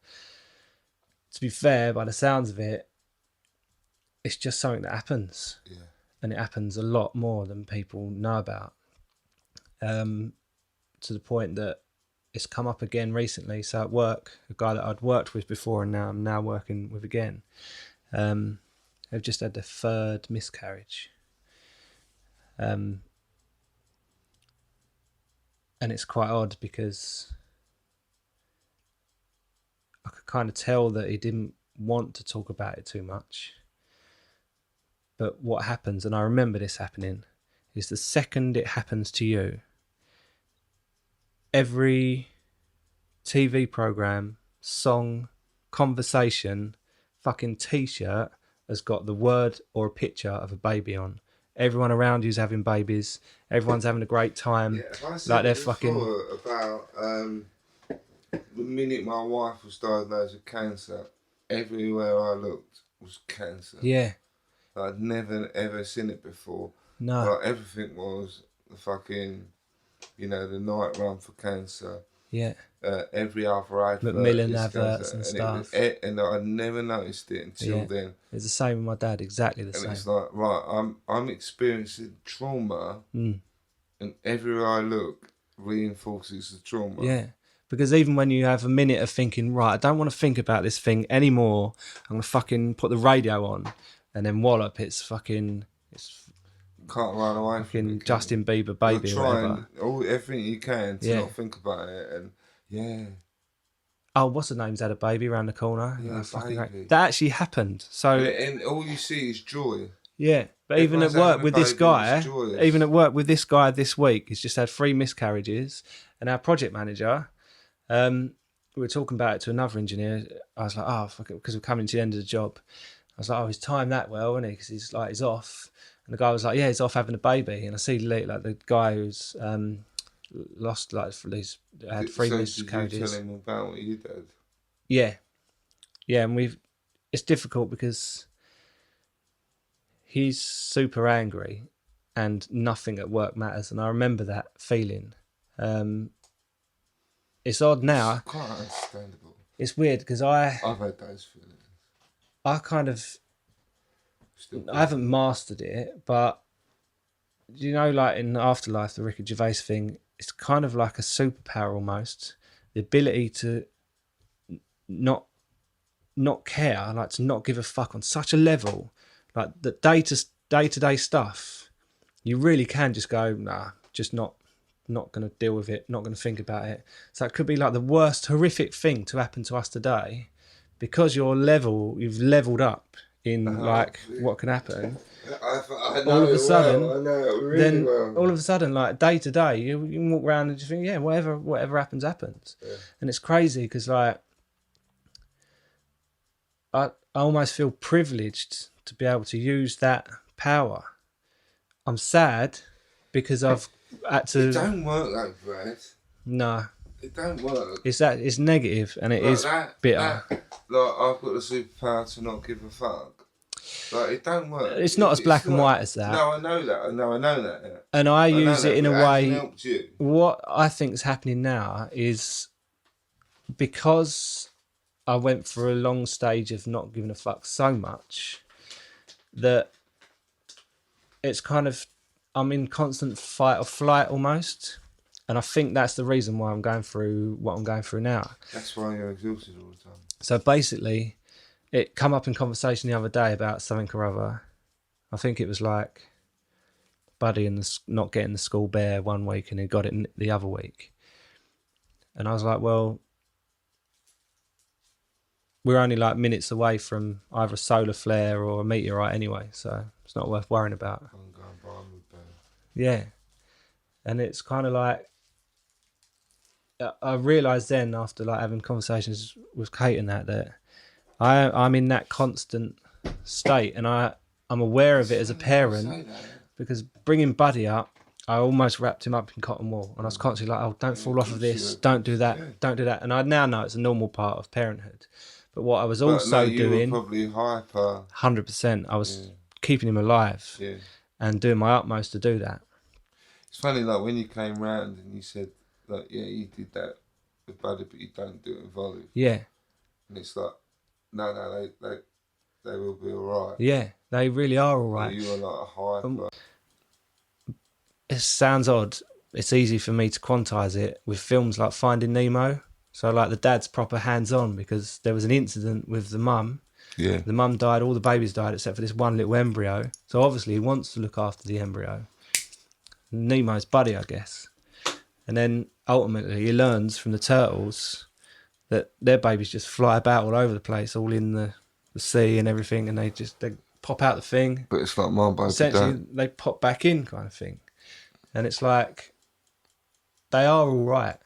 to be fair, by the sounds of it, it's just something that happens. Yeah. And it happens a lot more than people know about. To the point that it's come up again recently. So at work, a guy that I'd worked with before and now I'm now working with again, they've just had their third miscarriage. And it's quite odd because I could kind of tell that he didn't want to talk about it too much. But what happens, and I remember this happening, is the second it happens to you, every TV program, song, conversation, fucking t-shirt has got the word or a picture of a baby on. Everyone around you's having babies. Everyone's having a great time. Yeah, like they're fucking about the minute my wife was diagnosed with cancer, everywhere I looked was cancer. Yeah. I'd never ever seen it before. No. Like everything was the fucking, the night run for cancer. Yeah. Every other advert. Macmillan adverts and stuff. And I'd never noticed it until then. It's the same with my dad, exactly the same. And it's like, right, I'm experiencing trauma, and everywhere I look reinforces the trauma. Yeah. Because even when you have a minute of thinking, right, I don't want to think about this thing anymore, I'm going to fucking put the radio on, and then wallop, it's fucking... Can't run away from it. Justin Bieber baby or whatever. Everything you can to not think about it, and oh, what's the name's had a baby around the corner? Yeah, baby. That actually happened. So and all you see is joy. Yeah, but even at work with this guy, this week, he's just had 3 miscarriages, and our project manager, we were talking about it to another engineer. I was like, oh, fuck it, because we're coming to the end of the job. I was like, oh, he's timed that well, isn't he? Because he's off. And the guy was like, yeah, he's off having a baby. And I see like the guy who's lost, like, had 3 miscarriages. Did you tell him about what you did? Yeah. Yeah, and it's difficult because he's super angry and nothing at work matters. And I remember that feeling. It's odd now. It's quite understandable. It's weird because I've had those feelings. I haven't mastered it, but like in Afterlife, the Ricky Gervais thing, it's kind of like a superpower almost. The ability to not care, like to not give a fuck on such a level, like the day-to-day stuff, you really can just go, nah, just not going to deal with it, not going to think about it. So it could be like the worst horrific thing to happen to us today, because you've leveled up in what can happen. I know all of a sudden, I know it really well. All of a sudden, like day to day, you can walk around and just think, yeah, whatever happens. Yeah. And it's crazy because like I almost feel privileged to be able to use that power. I'm sad because I've had to. It don't work like that. No. It don't work. It's negative and it is bitter. I've got the superpower to not give a fuck. Like, it don't work. It's not as black and white as that. No, I know that. Yeah. And I use it in a way. Helped you. What I think is happening now is because I went through a long stage of not giving a fuck so much that it's kind of, I'm in constant fight or flight almost. And I think that's the reason why I'm going through what I'm going through now. That's why you're exhausted all the time. So basically, it come up in conversation the other day about something or other. I think it was like Buddy not getting the school bear one week and he got it the other week. And I was like, well, we're only like minutes away from either a solar flare or a meteorite anyway, so it's not worth worrying about. I'm going by with bear. Yeah. And it's kind of like, I realised then after like having conversations with Kate and that I'm in that constant state, and I'm aware of it as a parent because bringing Buddy up, I almost wrapped him up in cotton wool, and I was constantly like, oh, don't fall off of this, don't do that, don't do that. And I now know it's a normal part of parenthood. But what I was also doing, were probably hyper. 100%, I was keeping him alive and doing my utmost to do that. It's funny, like when you came round and you said, like, yeah, you did that with Buddy, but you don't do it with Volley. Yeah. And it's like, no, they will be all right. Yeah, they really are all right. You are like a hyper. It sounds odd, it's easy for me to quantize it with films like Finding Nemo. So like the dad's proper hands on because there was an incident with the mum. Yeah. The mum died, all the babies died except for this one little embryo. So obviously he wants to look after the embryo. Nemo's buddy, I guess. And then ultimately he learns from the turtles that their babies just fly about all over the place, all in the sea and everything, and they pop out the thing. But it's like my baby Essentially, don't. they pop back in kind of thing. And it's like, they are all right.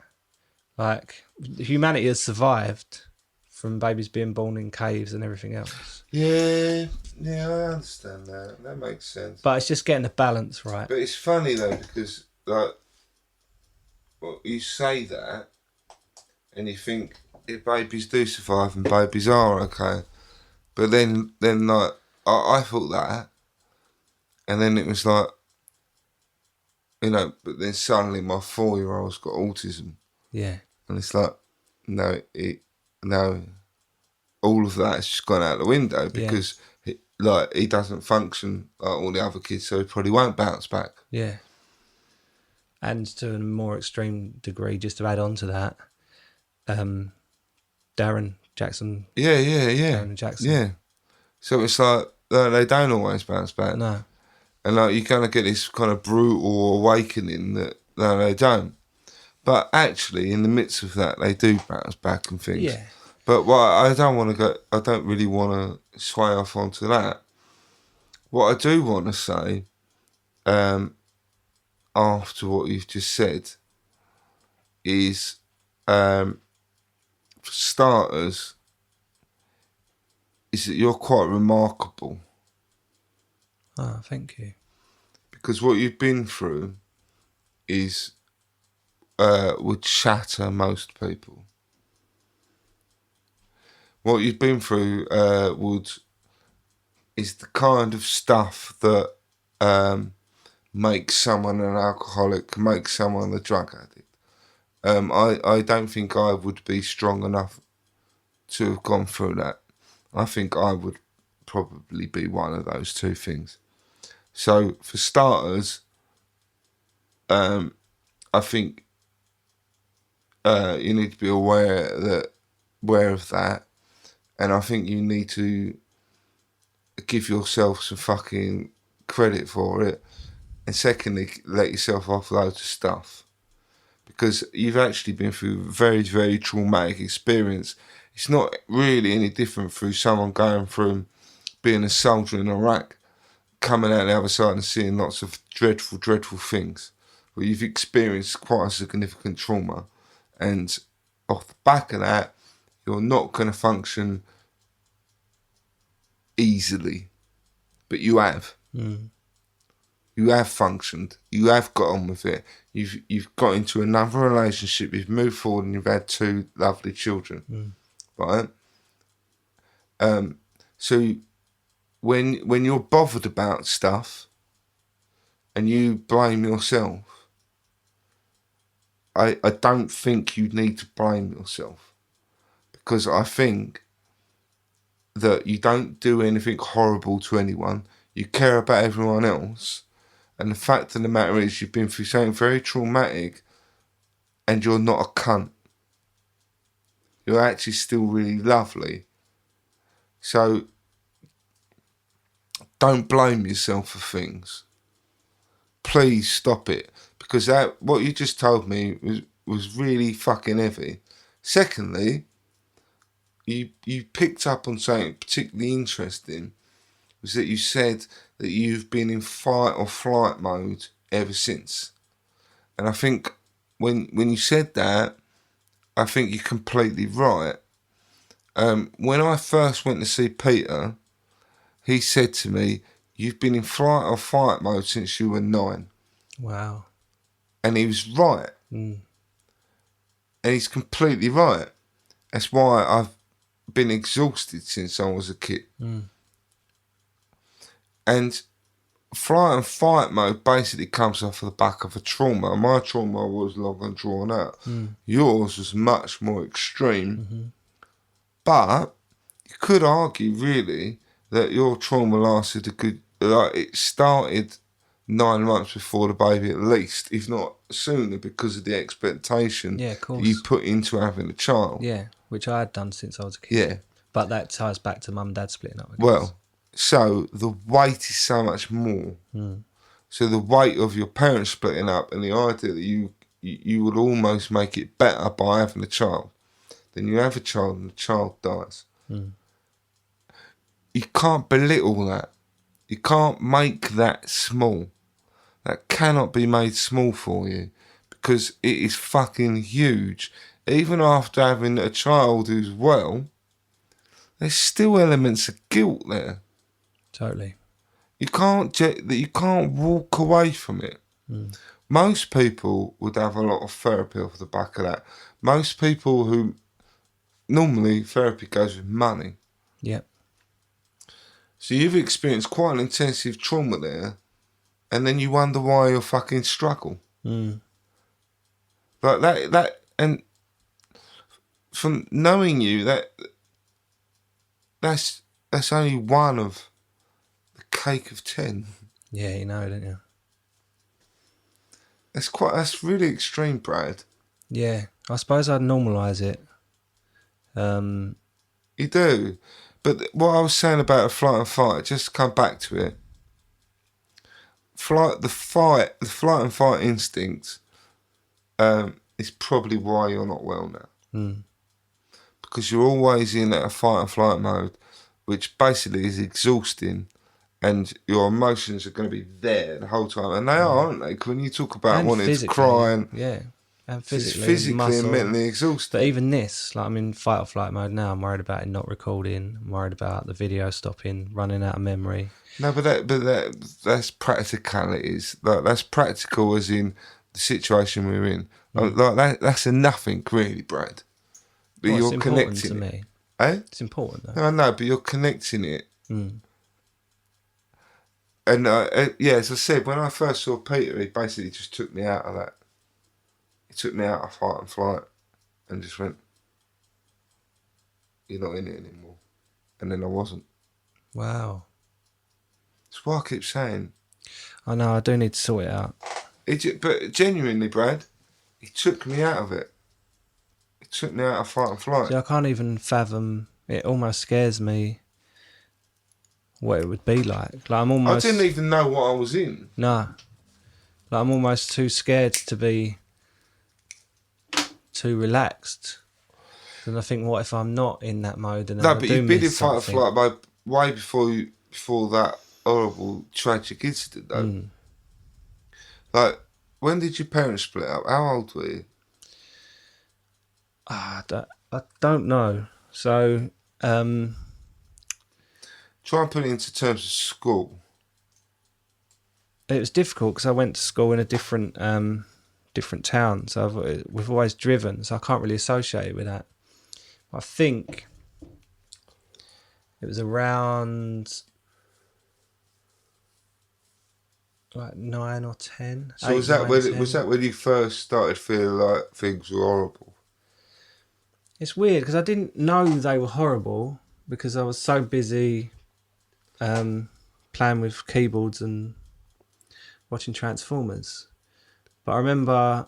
Like, humanity has survived from babies being born in caves and everything else. Yeah, I understand that. That makes sense. But it's just getting the balance right. But it's funny though because like, well, you say that, and you think if babies do survive and babies are okay, but then like I thought that, and then it was like, you know, but then suddenly my 4-year-old's got autism. Yeah. And it's like, no, all of that's just gone out the window because he doesn't function like all the other kids, so he probably won't bounce back. Yeah. And to a more extreme degree, just to add on to that, Darren Jackson. Yeah. Darren Jackson. Yeah. So it's like they don't always bounce back. No. And like you kind of get this kind of brutal awakening that no, they don't. But actually, in the midst of that, they do bounce back and things. Yeah. But what I don't really want to sway off onto that. What I do want to say, after what you've just said, is, for starters, is that you're quite remarkable. Oh, thank you. Because what you've been through is would shatter most people. What you've been through is the kind of stuff that makes someone an alcoholic, makes someone a drug addict. I don't think I would be strong enough to have gone through that. I think I would probably be one of those two things. So for starters, I think you need to be aware of that, and I think you need to give yourself some fucking credit for it, and secondly, let yourself off loads of stuff, because you've actually been through a very, very traumatic experience. It's not really any different through someone going from being a soldier in Iraq, coming out the other side and seeing lots of dreadful, dreadful things. Well, you've experienced quite a significant trauma, and off the back of that, you're not going to function easily, but you have. Mm. You have functioned. You have got on with it. You've got into another relationship. You've moved forward, and you've had 2 lovely children, right? So when you're bothered about stuff, and you blame yourself, I don't think you need to blame yourself, because I think that you don't do anything horrible to anyone. You care about everyone else. And the fact of the matter is you've been through something very traumatic and you're not a cunt. You're actually still really lovely. So don't blame yourself for things. Please stop it. Because what you just told me was really fucking heavy. Secondly, you picked up on something particularly interesting, was that you said that you've been in fight or flight mode ever since. And I think when you said that, I think you're completely right. When I first went to see Peter, he said to me, "You've been in flight or fight mode since you were 9. Wow. And he was right. Mm. And he's completely right. That's why I've been exhausted since I was a kid. Mm. And flight and fight mode basically comes off the back of a trauma. My trauma was long and drawn out. Yours was much more extreme. But you could argue really that your trauma lasted it started 9 months before the baby at least, if not sooner, because of the expectation Yeah, of that you course. put into having a child. Yeah, which I had done since I was a kid. Yeah. But that ties back to mum and dad splitting up. I guess. Well, so the weight is so much more. So the weight of your parents splitting up and the idea that you would almost make it better by having a child. Then you have a child and the child dies. You can't belittle that. You can't make that small. That cannot be made small for you because it is fucking huge. Even after having a child who's well, there's still elements of guilt there. Totally. You can't walk away from it. Most people would have a lot of therapy off the back of that. Most people who normally therapy goes with money. Yep. So you've experienced quite an intensive trauma there, and then you wonder why you fucking struggle. Like that, and from knowing you, that's only one of the cake of 10. Yeah, you know, don't you? That's really extreme, Brad. Yeah, I suppose I'd normalise it. You do. But what I was saying about a flight and fight, just to come back to it. The flight and fight instinct is probably why you're not well now. Because you're always in a fight and flight mode, which basically is exhausting, and your emotions are going to be there the whole time. And they are, aren't they? 'Cause when you talk about and wanting to cry and... Yeah. And It's physically and mentally exhausting. But even this, like I'm in fight or flight mode now. I'm worried about it not recording. I'm worried about the video stopping, running out of memory. No, but that's practicalities. Like that's practical, as in the situation we're in. Like that's a nothing, really, Brad. But Well, you're it's important connecting to it. me. Eh? It's important though. No, I know, but you're connecting it. And yeah, as I said, when I first saw Peter, he basically just took me out of that. He took me out of fight and flight and just went, "You're not in it anymore." And then I wasn't. Wow. That's why I keep saying. I know, I do need to sort it out. But genuinely, Brad, he took me out of it. He took me out of fight and flight. See, I can't even fathom. It almost scares me what it would be like. Like I'm almost. I didn't even know what I was in. Nah. Like I'm almost too scared to be too relaxed. And I think, what if I'm not in that mode? And No, I but do you've been in miss fight and something? flight way before that horrible tragic incident, though. Like, when did your parents split up? How old were you? I don't know. So, Try and put it into terms of school. it was difficult because I went to school in a different town. So we've always driven, so I can't really associate it with that. I think it was around like 9 or 10. So was that when you first started feeling like things were horrible? It's weird because I didn't know they were horrible because I was so busy playing with keyboards and watching Transformers. But I remember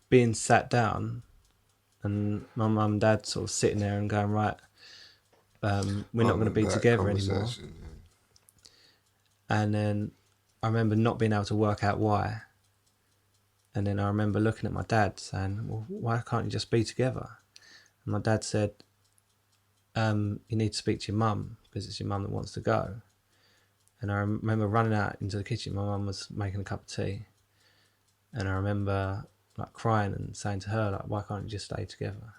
being sat down and my mum and dad sort of sitting there and going, right, we're not going to be together anymore. And then I remember not being able to work out why. And then I remember looking at my dad saying, well, why can't you just be together? And my dad said, you need to speak to your mum because it's your mum that wants to go. And I remember running out into the kitchen. My mum was making a cup of tea. And I remember like crying and saying to her, like, why can't you just stay together?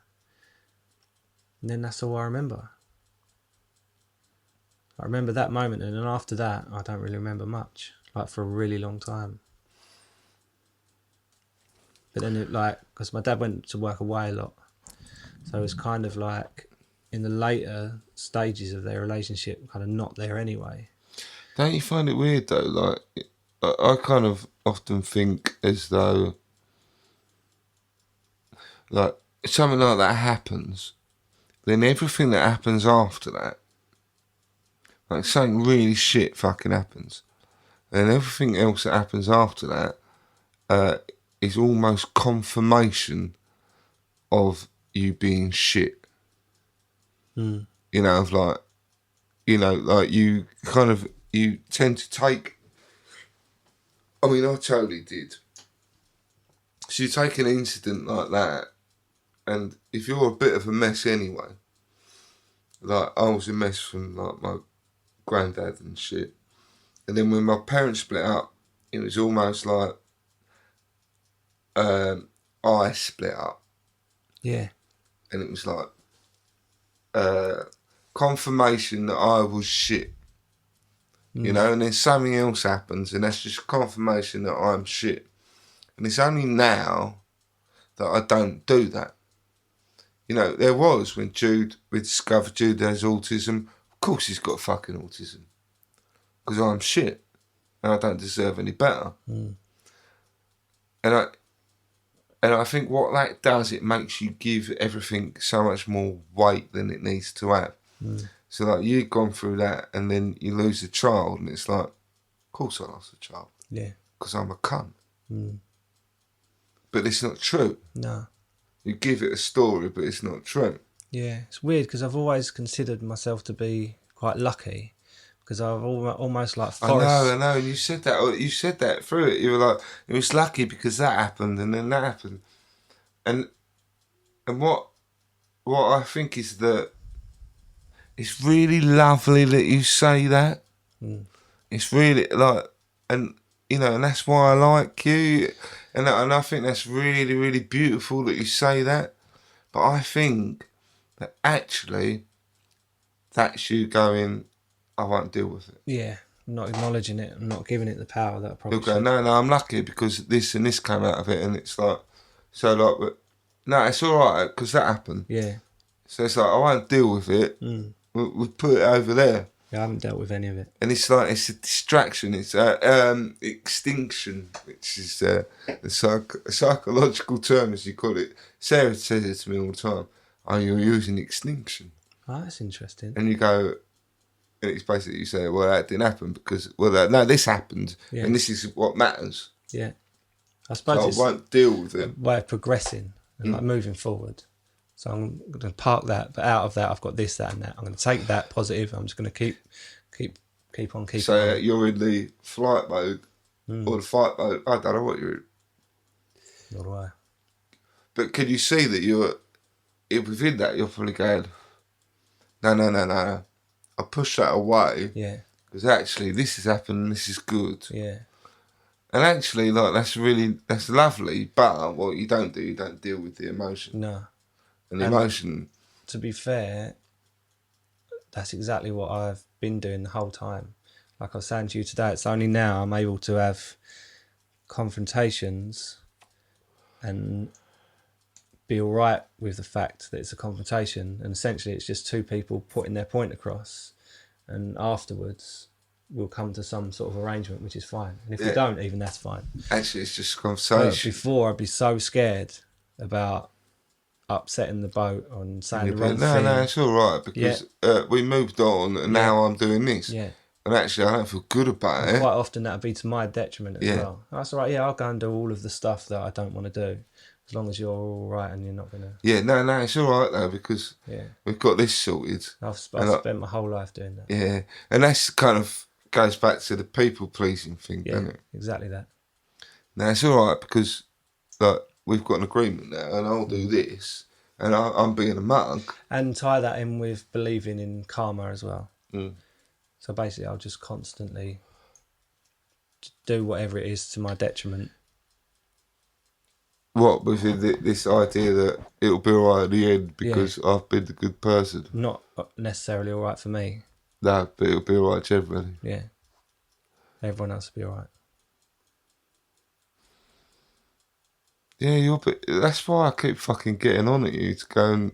And then that's all I remember. I remember that moment, and then after that, I don't really remember much, like for a really long time. But then because my dad went to work away a lot, so it was kind of like in the later stages of their relationship, kind of not there anyway. Don't you find it weird though? Like, I kind of often think as though, like, something like that happens, then everything that happens after that, like something really shit fucking happens, and everything else that happens after that is almost confirmation of you being shit. Mm. You know, of like, you know, like you kind of, you tend to take, I mean, I totally did. So you take an incident like that, and if you're a bit of a mess anyway, like I was a mess from like my granddad and shit, and then when my parents split up, it was almost like I split up, Yeah. and it was like confirmation that I was shit, you know, and then something else happens, and that's just confirmation that I'm shit. And it's only now that I don't do that. You know, there was when we discovered Jude has autism. Of course, he's got fucking autism because I'm shit and I don't deserve any better. Mm. And I think what that does, it makes you give everything so much more weight than it needs to have. Mm. So like you've gone through that, and then you lose a child, and it's like, of course I lost a child. Yeah. Because I'm a cunt. Mm. But it's not true. No. You give it a story, but it's not true. Yeah, it's weird because I've always considered myself to be quite lucky because I've almost like forest. I know. And you said that. You said that through it. You were like, it was lucky because that happened, and then that happened, and what I think is that it's really lovely that you say that. Mm. It's really like, and you know, and that's why I like you, and I think that's really, really beautiful that you say that. But I think that actually, that's you going, I won't deal with it. Yeah, I'm not acknowledging it. I'm not giving it the power that I probably You'll go, should. no, I'm lucky because this and this came out of it, and it's like, so like, but no, it's all right because that happened. Yeah. So it's like I won't deal with it. Mm. We'll put it over there. Yeah, I haven't dealt with any of it. And it's like, it's a distraction. It's extinction, which is a psychological term, as you call it. Sarah says it to me all the time. Oh, you're using extinction. Oh, that's interesting. And you go, and it's basically you say, well, that didn't happen because, well, no, this happened, Yeah. and this is what matters. Yeah. I suppose So I won't deal with a it. way of progressing and like moving forward. So I'm going to park that, but out of that, I've got this, that, and that. I'm going to take that positive. I'm just going to keep on keeping So on. you're in the flight mode or the fight mode. I don't know what you're in. Nor do I. But can you see that you're within that? You're probably going, no. I push that away. Yeah. Because actually, this has happened. And this is good. Yeah. And actually, like that's lovely. But what you don't deal with the emotion. No. And the emotion. To be fair, that's exactly what I've been doing the whole time. Like I was saying to you today, it's only now I'm able to have confrontations and be all right with the fact that it's a confrontation, and essentially it's just two people putting their point across, and afterwards we'll come to some sort of arrangement, which is fine. And if we don't, even that's fine. Actually, it's just a conversation. But before, I'd be so scared about upsetting the boat and saying the wrong thing. No, it's all right because we moved on, and now I'm doing this. Yeah. And actually, I don't feel good about it. Quite often that'd be to my detriment as well. That's all right. Yeah, I'll go and do all of the stuff that I don't want to do, as long as you're all right and you're not gonna. Yeah, no, it's all right though because we've got this sorted. I've spent my whole life doing that. Yeah, and that's kind of goes back to the people pleasing thing, doesn't it? Exactly that. Now it's all right because like we've got an agreement now, and I'll do this, and I'm being a mug. And tie that in with believing in karma as well. Mm. So basically, I'll just constantly do whatever it is to my detriment. What, with this idea that it'll be all right at the end because I've been the good person? Not necessarily all right for me. No, but it'll be all right generally. Yeah. Everyone else will be all right. Yeah, that's why I keep fucking getting on at you to go and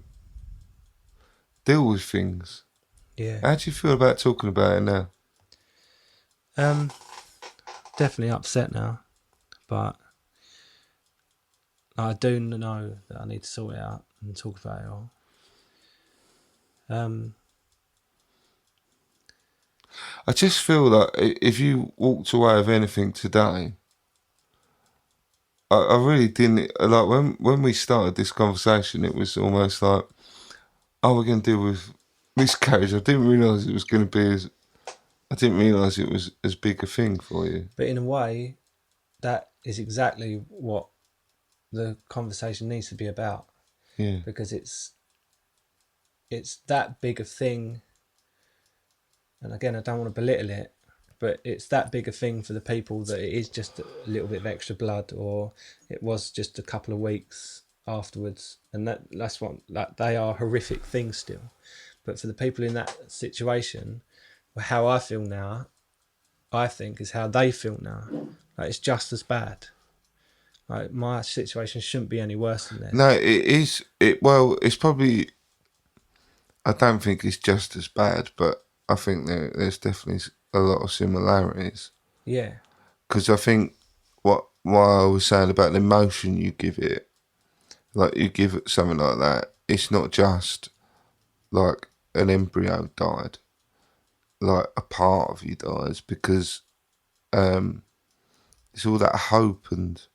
deal with things. Yeah. How do you feel about talking about it now? Definitely upset now, but I do know that I need to sort it out and talk about it all. I just feel like if you walked away with anything today, I really didn't like when we started this conversation. It was almost like, oh, we're going to deal with miscarriage. I didn't realise it was going to be as. I didn't realise it was as big a thing for you. But in a way, that is exactly what the conversation needs to be about. Yeah. Because it's that big a thing. And again, I don't want to belittle it, but it's that big a thing for the people that it is just a little bit of extra blood, or it was just a couple of weeks afterwards, and that's what, like, they are horrific things still. But for the people in that situation, how I feel now, I think, is how they feel now. Like, it's just as bad. Like, my situation shouldn't be any worse than theirs. No, it is. It's probably. I don't think it's just as bad, but I think there's definitely a lot of similarities. Yeah. Because I think what I was saying about the emotion you give it, like you give it something like that, it's not just like an embryo died, like a part of you dies, because it's all that hope and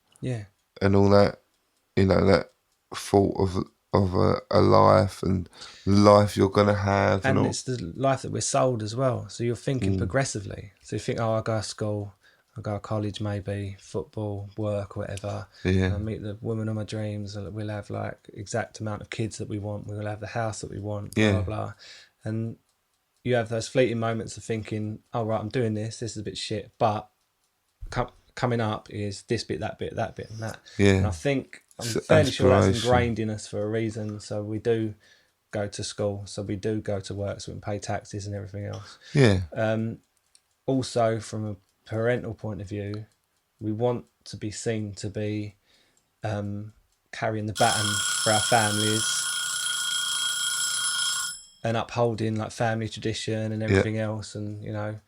all that, that thought of a life and life you're gonna have, and it's the life that we're sold as well. So you're thinking progressively. So you think, oh, I'll go to school, I'll go to college, maybe football, work, whatever. Yeah. I'll meet the woman of my dreams, and we'll have like exact amount of kids that we want. We'll have the house that we want. Blah blah blah. And you have those fleeting moments of thinking, oh right, I'm doing this. This is a bit shit, but coming up is this bit, that bit, that bit, and that. Yeah. And I think I'm fairly sure that's ingrained in us for a reason. So we do go to school, so we do go to work, so we can pay taxes and everything else. Yeah. Also, from a parental point of view, we want to be seen to be carrying the baton for our families and upholding like family tradition and everything else. And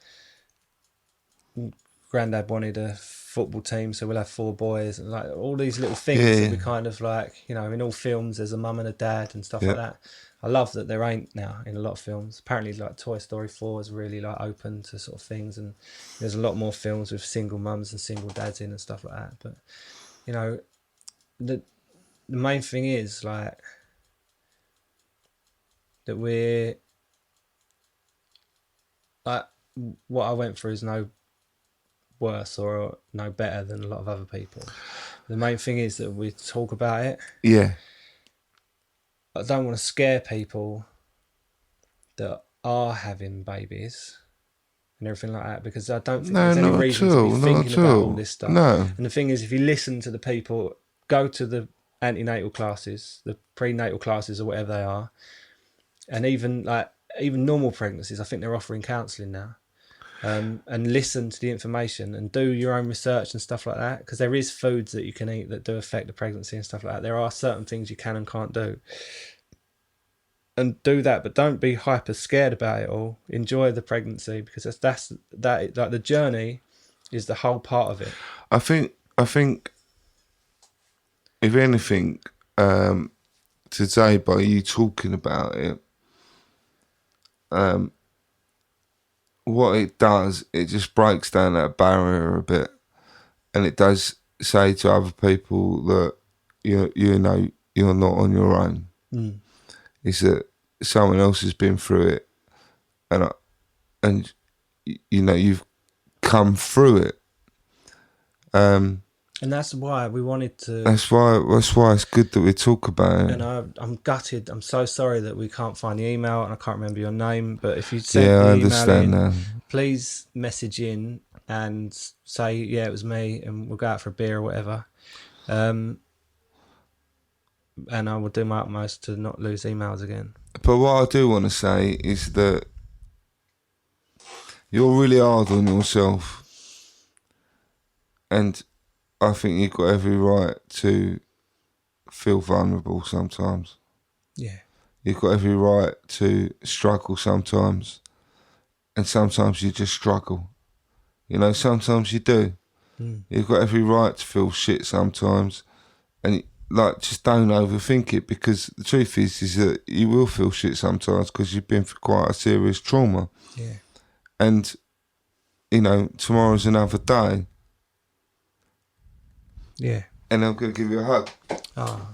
Granddad wanted a football team, so we'll have 4 boys, and like all these little things that we kind of like, in all films there's a mum and a dad and stuff like that. I love that there ain't now in a lot of films. Apparently like Toy Story 4 is really like open to sort of things, and there's a lot more films with single mums and single dads in and stuff like that. But the main thing is like that we're like, what I went through is no worse or no better than a lot of other people. The main thing is that we talk about it. Yeah. I don't want to scare people that are having babies and everything like that, because I don't think there's any reason to be thinking about all this stuff. No. And the thing is, if you listen to the people, go to the antenatal classes, the prenatal classes or whatever they are, and even normal pregnancies, I think they're offering counselling now. And listen to the information and do your own research and stuff like that, because there is foods that you can eat that do affect the pregnancy and stuff like that. There are certain things you can and can't do, and do that, but don't be hyper scared about it all. Enjoy the pregnancy, because that's like the journey is the whole part of it. I think if anything, today by you talking about it, what it does, it just breaks down that barrier a bit, and it does say to other people that you're not on your own. It's that someone else has been through it, and you've come through it. And that's why we wanted to. That's why it's good that we talk about it. And I'm gutted. I'm so sorry that we can't find the email, and I can't remember your name. But if you send the email in, please message in and say, yeah, it was me, and we'll go out for a beer or whatever. And I will do my utmost to not lose emails again. But what I do want to say is that you're really hard on yourself, and I think you've got every right to feel vulnerable sometimes. Yeah. You've got every right to struggle sometimes. And sometimes you just struggle. Sometimes you do. You've got every right to feel shit sometimes. And just don't overthink it, because the truth is that you will feel shit sometimes because you've been through quite a serious trauma. Yeah. and tomorrow's another day. Yeah. And I'm going to give you a hug. Oh.